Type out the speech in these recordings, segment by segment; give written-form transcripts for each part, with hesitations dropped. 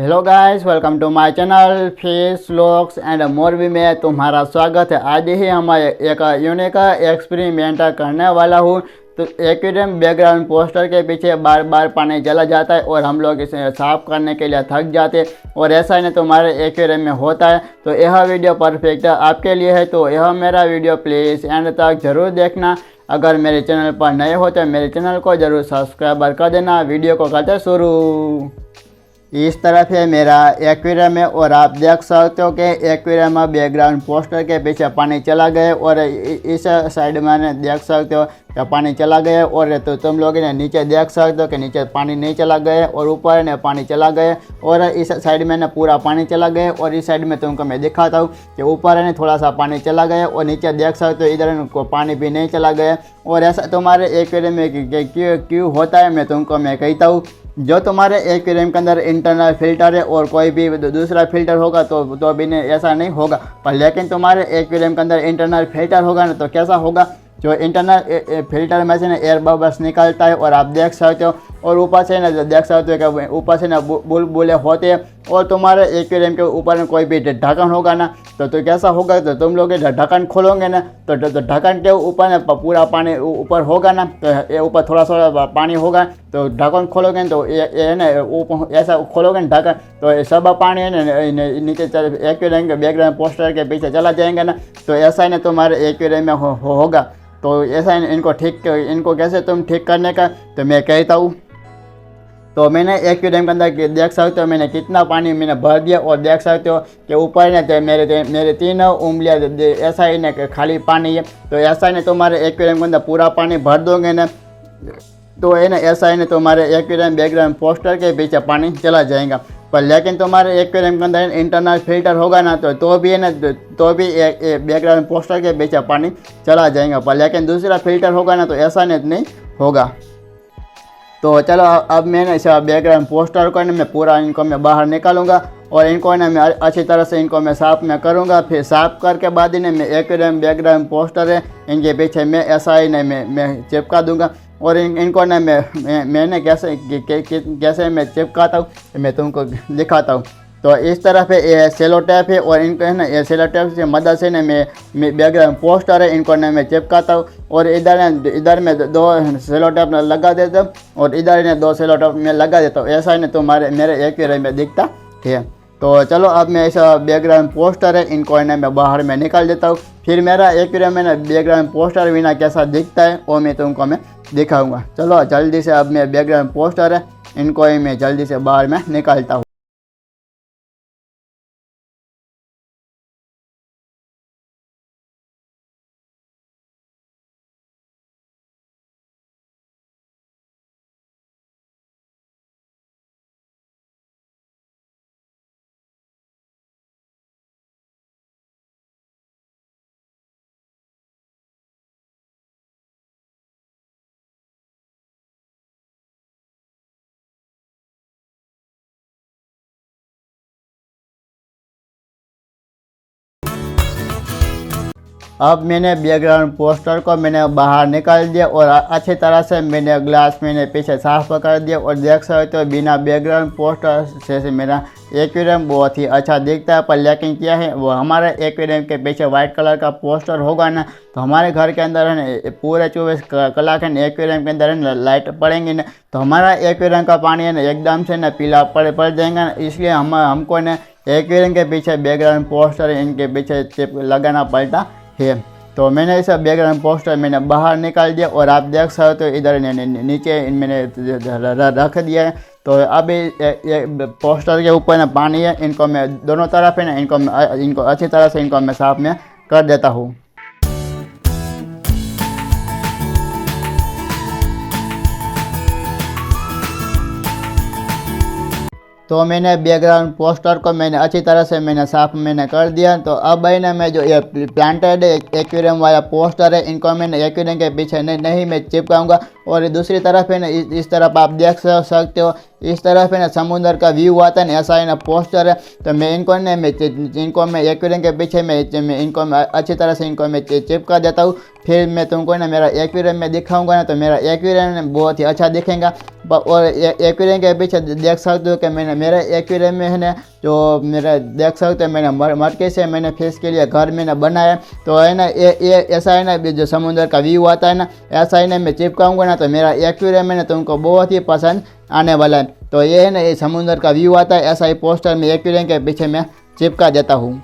Hello guys, welcome to my channel fish vlogs and Morbi में तुम्हारा स्वागत है। आज ही हम एक यूनिक एक्सपेरिमेंट करने वाला हूँ। तो एक्वेरियम बैकग्राउंड पोस्टर के पीछे बार बार पानी चला जाता है और हम लोग इसे साफ करने के लिए थक जाते हैं और ऐसा नहीं तुम्हारे एक्वेरियम में होता है। तो यह वीडियो परफेक्ट आपके लिए है, तो यह मेरा वीडियो प्लीज़ एंड तक ज़रूर देखना। अगर मेरे चैनल पर नए हो तो मेरे चैनल को ज़रूर सब्सक्राइब कर देना। वीडियो को करते शुरू। इस तरफ है मेरा एक्वेरियम है और आप देख सकते हो कि एक्वेरियम में बैकग्राउंड पोस्टर के पीछे पानी चला गया और इस साइड में देख सकते हो कि पानी चला गया और तो तुम लोग ने नीचे देख सकते हो कि नीचे पानी नहीं चला गया और ऊपर ने पानी चला गया और इस साइड में ना पूरा पानी चला गया और इस साइड में तुमको मैं दिखाता हूँ कि ऊपर ने थोड़ा सा पानी चला गया और नीचे देख सकते हो इधर को पानी भी नहीं चला गया। और ऐसा तुम्हारे एक्वेरियम में क्यों होता है मैं कहता हूँ। जो तुम्हारे एक्वेरियम के अंदर इंटरनल फिल्टर है और कोई भी दूसरा फिल्टर होगा तो भी नहीं ऐसा नहीं होगा, पर लेकिन तुम्हारे एक्वेरियम के अंदर इंटरनल फिल्टर होगा ना तो कैसा होगा। जो इंटरनल फिल्टर में से ना एयर बबल्स निकलता है और आप देख सकते हो और ऊपर से ना देख सकते हो कि ऊपर से ना बुलबुले होते हैं और तुम्हारे एक्वेरियम के ऊपर में कोई भी ढक्कन होगा ना तो कैसा होगा। तो तुम लोग ढक्कन खोलोगे ना तो ढक्कन के ऊपर ना पूरा पानी ऊपर होगा ना, तो ऊपर थोड़ा थोड़ा पानी होगा। तो ढक्कन खोलोगे तो ये ना ऐसा खोलोगे ना ढक्कन तो सब पानी है ना नीचे एक्वेरियम के बैकग्राउंड पोस्टर के पीछे चला जाएंगे ना। तो ऐसा ही ना तुम्हारे एक्वेरियम में होगा। तो ऐसा इनको कैसे तुम ठीक करने का तो मैं कहता हूँ। तो मैंने एक्वेरियम के अंदर देख सकते हो मैंने कितना पानी मैंने भर दिया और देख सकते हो कि ऊपर ने मेरे 3 उंगलियां ऐसा ही ना खाली पानी है। तो ऐसा ही ना तुम्हारे एक्वेरियम के अंदर पूरा पानी भर दोगे ना तो है ना ऐसा ही ना तुम्हारे एक्वेरियम बैकग्राउंड पोस्टर के पीछे पानी चला जाएगा। पर लेकिन तुम्हारे एक्वेरियम के अंदर इंटरनल फिल्टर होगा ना तो भी है ना तो भी बैकग्राउंड पोस्टर के पीछे पानी चला जाएगा। पर लेकिन दूसरा फिल्टर होगा ना तो ऐसा नहीं होगा। तो चलो अब मैंने इस बैकग्राउंड पोस्टर को मैं पूरा इनको मैं बाहर निकालूंगा और इनको ना मैं अच्छी तरह से इनको मैं साफ में करूंगा। फिर साफ करके बाद ही ना मैं एक्वेरियम बैकग्राउंड पोस्टर है इनके पीछे मैं ऐसा ही नहीं मैं चिपका दूंगा और इनको ना मैंने कैसे मैं चिपकाता हूँ मैं तुमको दिखाता हूँ। तो इस तरफ है ये सेलो टेप है और इनको है ना ये सेलो टेप से मदद से ना मैं बैकग्राउंड पोस्टर है इनको ना मैं चिपकाता हूँ और इधर में 2 सेलो टेप लगा देता हूँ और इधर ने 2 सेलो टेप में लगा देता हूँ। ऐसा ही ना तो मेरे एक्वेरियम में दिखता है। तो चलो अब मैं ऐसा बैकग्राउंड पोस्टर है इनको ना मैं बाहर में निकाल देता हूँ। फिर मेरा एक्वेरियम में ना बैकग्राउंड पोस्टर बिना कैसा दिखता है वो मैं तुमको मैं दिखाऊँगा। चलो जल्दी से अब मैं बैकग्राउंड पोस्टर है इनको ही मैं जल्दी से बाहर में निकालता हूँ। अब मैंने बैकग्राउंड पोस्टर को मैंने बाहर निकाल दिया और अच्छी तरह से मैंने ग्लास मैंने पीछे साफ कर दिया और देख सकते हो बिना बैकग्राउंड पोस्टर से मेरा एक्वेरियम बहुत ही अच्छा दिखता है। पर लेकिन क्या है वो हमारे एक्वेरियम के पीछे वाइट कलर का पोस्टर होगा ना तो हमारे घर के अंदर है ना पूरे 24 कलाक है एक्वेरियम के अंदर है ना लाइट पड़ेंगी ना तो हमारा एक्वेरियम का पानी है ना एकदम से ना पीला पड़ जाएगा ना। इसलिए हमको ना एक्वेरियम के पीछे बैकग्राउंड पोस्टर इनके पीछे चिप लगाना पड़ता है। तो मैंने इस बैकग्राउंड पोस्टर मैंने बाहर निकाल दिया और आप देख सकते हो इधर नीचे मैंने रख दिया है। तो अब ये पोस्टर के ऊपर ना पानी है इनको मैं दोनों तरफ है ना इनको अच्छी तरह से इनको मैं साफ में कर देता हूँ। तो मैंने बैकग्राउंड पोस्टर को मैंने अच्छी तरह से मैंने साफ मैंने कर दिया। तो अब है ना मैं जो ये प्लांटेड एक्वेरियम वाला पोस्टर है इनको मैंने एक्वेरियम के पीछे नहीं मैं चिपकाऊंगा। और दूसरी तरफ है ना इस तरफ आप देख सकते हो इस तरफ है ना समुद्र का व्यू आता है ना, ऐसा है ना पोस्टर है। तो मैं इनको मैं एक्वेरियम के पीछे मैं इनको मैं अच्छी तरह से इनको मैं चिपका देता हूँ। फिर मैं तुमको ना मेरा एक्वेरियम में दिखाऊंगा ना, तो मेरा एक्वेरियम बहुत ही अच्छा दिखेगा। और एक्वेरियम के पीछे देख सकते हो कि मैंने मेरे एक्वेरियम में है ना जो मेरा देख सकते हो मैंने मटके से मैंने फिश के लिए घर मैंने बनाया। तो है ना ये ऐसा है ना जो समुद्र का व्यू आता है ना, ऐसा है ना मैं चिपकाऊंगा ना, तो मेरा एक्वेरियम है ना तुमको बहुत ही पसंद आने वाला है। तो ये है ना ये समुद्र का व्यू आता है, ऐसा ही पोस्टर में एक्वेरियम के पीछे मैं चिपका देता हूँ।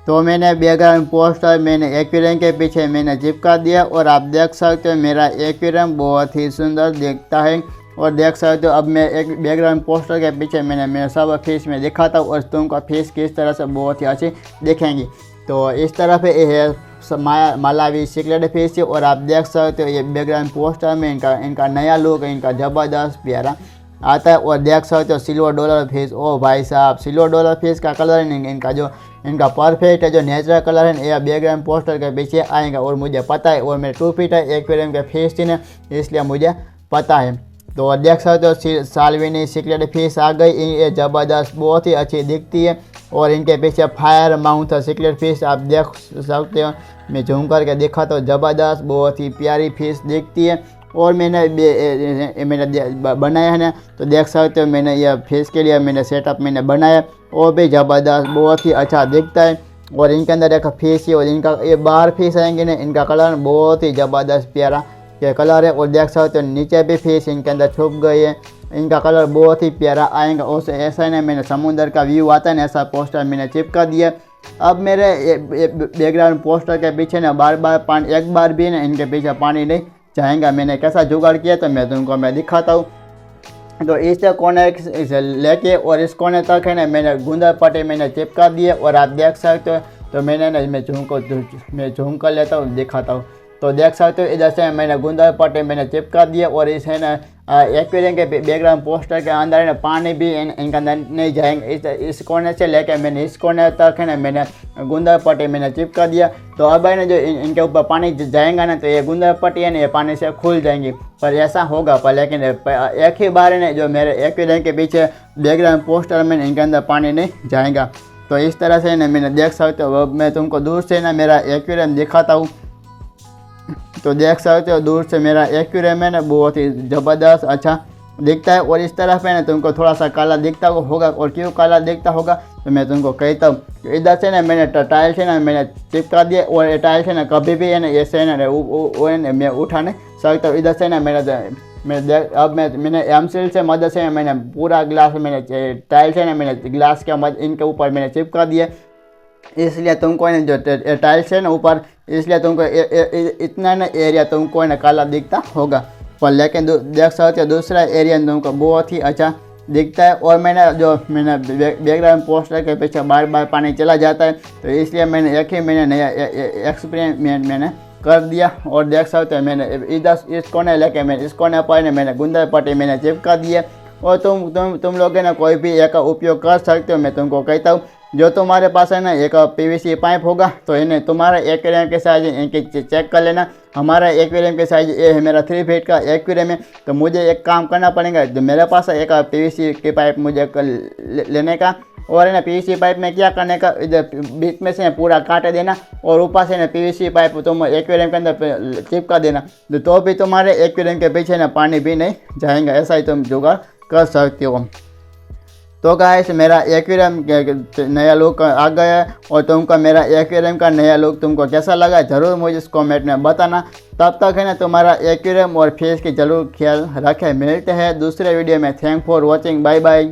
तो मैंने बैकग्राउंड पोस्टर मैंने एक्वेरियम के पीछे मैंने चिपका दिया और आप देख सकते हो मेरा एक्वेरियम बहुत ही सुंदर दिखता है। और देख सकते हो अब मैं एक बैकग्राउंड पोस्टर के पीछे मैं सब फिश में दिखाता हूँ और तुमको फिश किस तरह से बहुत ही अच्छी दिखेंगी। तो इस तरफ ये है मालावी सिकलेट फिश है और आप देख सकते हो ये बैकग्राउंड पोस्टर में इनका नया लुक है, इनका ज़बरदस्त प्यारा आता है। और देख सकते हो सिल्वर डॉलर फिश, ओ भाई साहब सिल्वर डॉलर फिश का कलर इनका जो इनका परफेक्ट है जो नेचुरल कलर है ये बैकग्राउंड पोस्टर के पीछे आएगा। और मुझे पता है और मेरे 2 फीट है एक्वेरियम के फिश थी ना, इसलिए मुझे पता है। तो देख सकते हो साल्विनी सिकलेट फिश आ गई, ये ज़बरदस्त बहुत ही अच्छी दिखती है। और इनके पीछे फायर माउथ सिकलेट फिश आप देख सकते हो, मैं झूम करके देखा तो ज़बरदस्त बहुत ही प्यारी फिश दिखती है। और मैंने बनाया है ना, तो देख सकते हो मैंने यह फिश के लिए मैंने सेटअप मैंने बनाया और भी ज़बरदस्त बहुत ही अच्छा दिखता है। और इनके अंदर एक फिश है और इनका ये बाहर फिश आएंगे ना, इनका कलर बहुत ही ज़बरदस्त प्यारा ये कलर है। और देख सकते हो नीचे भी फिश इनके अंदर छुप गई है, इनका कलर बहुत ही प्यारा आएगा। और ऐसा है ना मैंने समुद्र का व्यू आता है ना, ऐसा पोस्टर मैंने चिपका दिया। अब मेरे बैकग्राउंड पोस्टर के पीछे ना बार बार पानी एक बार भी ना इनके पीछे पानी नहीं जाएगा। मैंने कैसा जुगाड़ किया तो मैं तुमको मैं दिखाता हूँ। तो इस कोने से लेके और इस कोने तक है ना मैंने गुंदर पट्टी मैंने चिपका दिए और आप देख सकते हो। तो मैंने ना मैं झूम कर लेता हूँ दिखाता हूँ। तो देख सकते हो इधर से मैंने गुंदर पट्टी मैंने चिपका दिए और इस है ना एक्वेरियम के बैकग्राउंड पोस्टर के अंदर है ना पानी भी इनके अंदर नहीं जाएंगे। इस कोने से लेकर मैंने इस कोने तक है ना मैंने गुंदर पट्टी मैंने चिपका दिया। तो अब है ना जो इनके ऊपर पानी जाएगा ना, तो ये गुंदर पट्टी है ना ये पानी से खुल जाएंगी। पर ऐसा होगा पर लेकिन एक ही बार है ना जो मेरे एक्वेरियम के पीछे बैकग्राउंड पोस्टर में इनके अंदर पानी नहीं जाएगा। तो इस तरह से ना मैंने देख सकते हो, मैं तुमको दूर से ना मेरा एक्वेरियम दिखाता हूँ। तो देख सकते हो दूर से मेरा एक्वेरियम है ना बहुत ही ज़बरदस्त अच्छा दिखता है। और इस तरफ है ना तुमको थोड़ा सा काला दिखता होगा, और क्यों काला दिखता होगा तो मैं तुमको कहता हूँ। तो इधर से ना मैंने टाइल से ना मैंने चिपका दिया और ये टाइल से ना कभी भी है ना ऐसे ना मैं उठा नहीं सकता हूँ। इधर से ना मैंने एमसील से मदद से मैंने पूरा ग्लास मैंने टाइल से ना मैंने ग्लास के मदद इनके ऊपर मैंने चिपका दिया। इसलिए तुमको ना जो टाइल्स है ना ऊपर, इसलिए तुमको इतना ना एरिया तुमको ना काला दिखता होगा। पर लेकिन देख सकते हो दूसरा एरिया तुमको बहुत ही अच्छा दिखता है। और मैंने बैकग्राउंड पोस्टर के पीछे बार बार पानी चला जाता है, तो इसलिए मैंने एक ही महीने नया एक्सपेरिमेंट मैंने कर दिया। और देख सकते हो मैंने इधर इस कोने लेके मैंने इस कोने पर मैंने गुंदर पट्टी मैंने चिपका दिया। और तुम लोग है ना कोई भी एक उपयोग कर सकते हो। मैं तुमको कहता हूँ जो तुम्हारे पास है ना एक पीवीसी पाइप होगा तो इन्हें तुम्हारा एक्वेरियम के साइज इनके चेक कर लेना। हमारा एक्वेरियम के साइज ये है, मेरा 3 फीट का एक्वेरियम है। तो मुझे एक काम करना पड़ेगा, जो मेरे पास एक पीवीसी की पाइप मुझे लेने का, और है ना पीवीसी पाइप में क्या करने का, इधर बीच में से पूरा काट देना और ऊपर से ना पीवीसी पाइप तुम एक्वेरियम के अंदर चिपका देना। तो भी तुम्हारे एक्वेरियम के पीछे ना पानी भी नहीं जाएगा। ऐसा ही तुम जुगाड़ कर सकते हो। तो गाइस मेरा एक्वेरियम नया लुक आ गया है, और तुमको मेरा एक्वेरियम का नया लुक तुमको कैसा लगा ज़रूर मुझे इस कमेंट में बताना। तब तक है ना तुम्हारा एक्वेरियम और फेस की ज़रूर ख्याल रखें। मिलते हैं दूसरे वीडियो में। Thank for watching, bye bye.